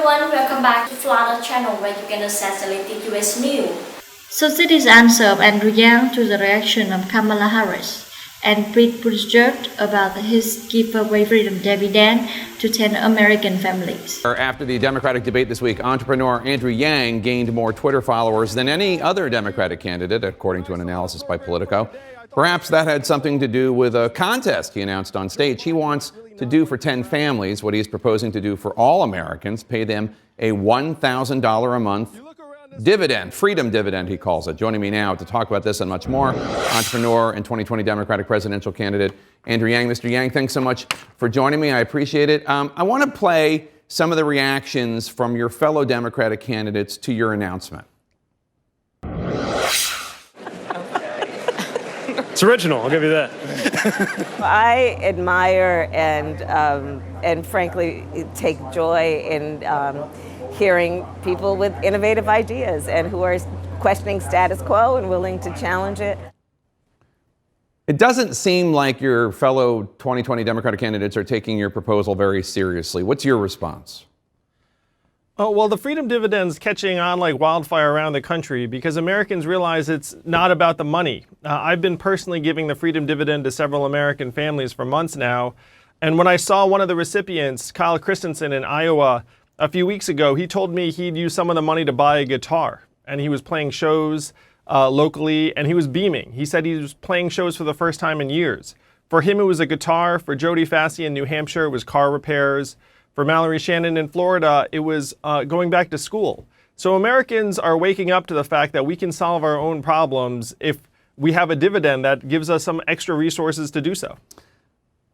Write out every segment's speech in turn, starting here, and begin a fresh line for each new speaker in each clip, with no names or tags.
everyone, welcome back to Florida channel where you can access the latest US news.
So this is answer of Andrew Yang to the reaction of Kamala Harris and Pete Buttigieg about his giveaway freedom dividend to 10 American families.
After the Democratic debate this week, entrepreneur Andrew Yang gained more Twitter followers than any other Democratic candidate, according to an analysis by Politico. Perhaps that had something to do with a contest he announced on stage. He wants to do for 10 families what he's proposing to do for all Americans, pay them a $1,000 a month dividend, freedom dividend, he calls it. Joining me now to talk about this and much more, entrepreneur and 2020 Democratic presidential candidate Andrew Yang. Mr. Yang, thanks so much for joining me. I appreciate it. I want to play some of the reactions from your fellow Democratic candidates to your announcement.
It's original, I'll give you that.
I admire and frankly take joy in hearing people with innovative ideas and who are questioning status quo and willing to challenge it.
It doesn't seem like your fellow 2020 Democratic candidates are taking your proposal very seriously. What's your response?
Oh, well, the freedom dividend's catching on like wildfire around the country because Americans realize it's not about the money. I've been personally giving the freedom dividend to several American families for months now. And when I saw one of the recipients, Kyle Christensen in Iowa, a few weeks ago, he told me he'd use some of the money to buy a guitar. And he was playing shows locally, and he was beaming. He said he was playing shows for the first time in years. For him, it was a guitar. For Jody Fassey in New Hampshire, it was car repairs. For Mallory Shannon in Florida, it was going back to school. So Americans are waking up to the fact that we can solve our own problems if we have a dividend that gives us some extra resources to do so.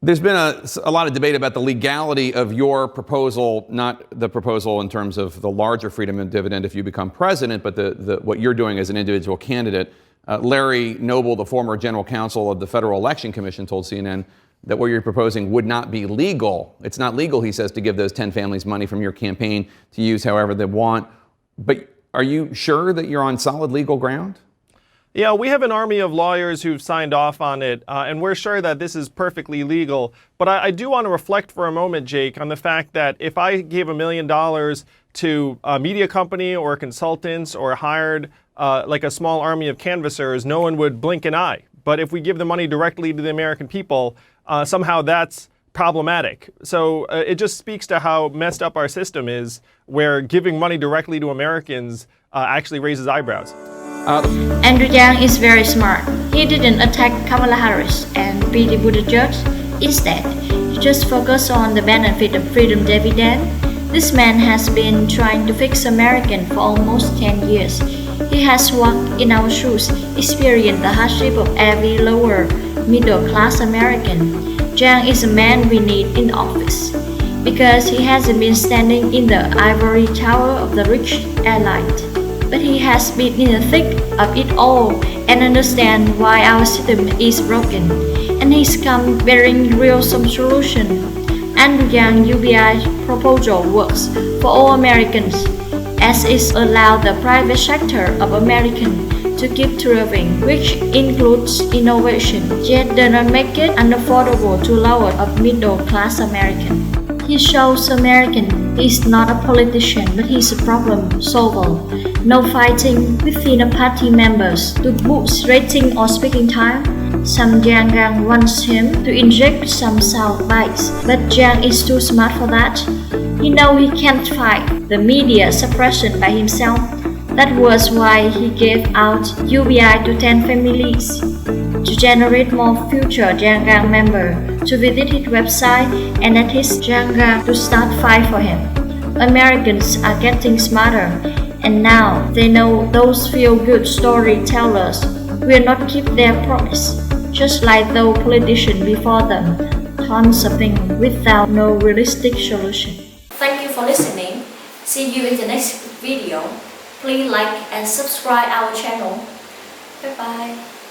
There's been a lot of debate about the legality of your proposal, not the proposal in terms of the larger freedom and dividend if you become president, but what you're doing as an individual candidate. Larry Noble, the former general counsel of the Federal Election Commission, told CNN that what you're proposing would not be legal. It's not legal, he says, to give those 10 families money from your campaign to use however they want. But are you sure that you're on solid legal ground?
Yeah, we have an army of lawyers who've signed off on it, and we're sure that this is perfectly legal. But I do want to reflect for a moment, Jake, on the fact that if I gave $1 million to a media company or consultants or hired like a small army of canvassers, no one would blink an eye. But if we give the money directly to the American people, somehow that's problematic. So it just speaks to how messed up our system is, where giving money directly to Americans actually raises eyebrows.
Andrew Yang is very smart. He didn't attack Kamala Harris and Pete Buttigieg. Instead, he just focused on the benefit of freedom dividend. This man has been trying to fix America for almost 10 years. He has walked in our shoes, experienced the hardship of every lower middle-class American. Yang is a man we need in office because he hasn't been standing in the ivory tower of the rich elite. But he has been in the thick of it all and understands why our system is broken. And he's come bearing real some solution. Andrew Yang UBI proposal works for all Americans, as it allows the private sector of America to keep thriving, which includes innovation, yet does not make it unaffordable to lower of middle-class American. He shows American is not a politician, but he's a problem solver. No fighting within the party members to boost rating or speaking time. Some Yang Gang wants him to inject some sound bites, but Yang is too smart for that. He knows he can't fight the media suppression by himself. That was why he gave out UBI to 10 families. To generate more future Yang Gang members to visit his website and at his Yang Gang to start fight for him. Americans are getting smarter, and now they know those feel-good storytellers will not keep their promise, just like those politicians before them, tons of things without no realistic solution.
Thank you for listening. See you in the next video. Please like and subscribe our channel. Bye bye.